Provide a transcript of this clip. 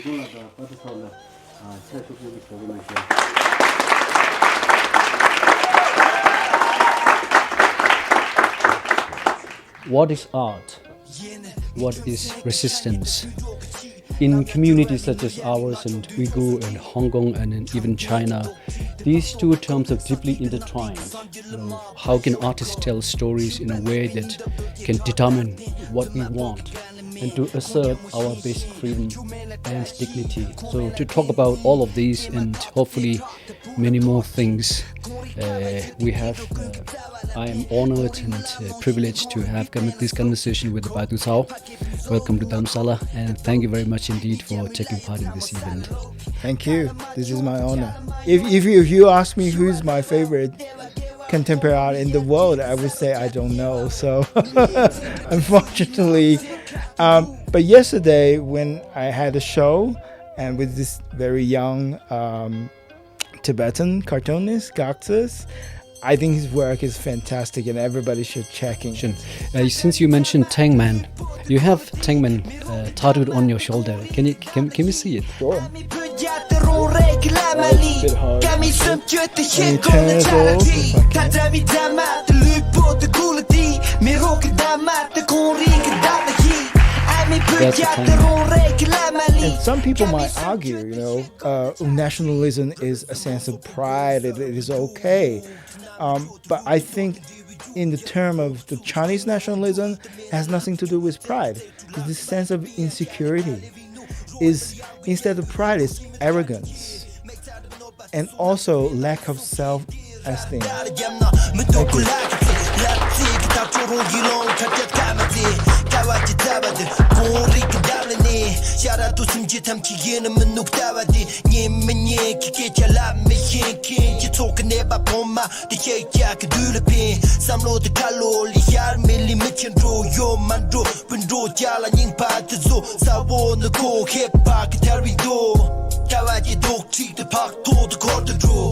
What is art? What is resistance? In communities such as ours and Uyghur and Hong Kong and even China, these two terms are deeply intertwined. How can artists tell stories in a way that can determine what we want and to assert our basic freedom and dignity? So to talk about all of these and hopefully many more things, I am honored and privileged to have this conversation with Badiucao. Welcome to Dharamsala, and thank you very much indeed for taking part in this event. Thank you. This is my honor. If you ask me who's my favorite contemporary art in the world, I would say I don't know. So unfortunately, but yesterday when I had a show and with this very young Tibetan cartoonist, Gaxus, I think his work is fantastic and everybody should check in. Since you mentioned Tangman, you have Tangman tattooed on your shoulder. Can we see it? Sure. Oh, it's a bit hard. Can you turn it off That's a Tangman. And some people might argue, nationalism is a sense of pride, it is okay. But I think in the term of the Chinese nationalism has nothing to do with pride. It's this sense of insecurity. Instead of pride, it's arrogance. And also lack of self-esteem. Thank you.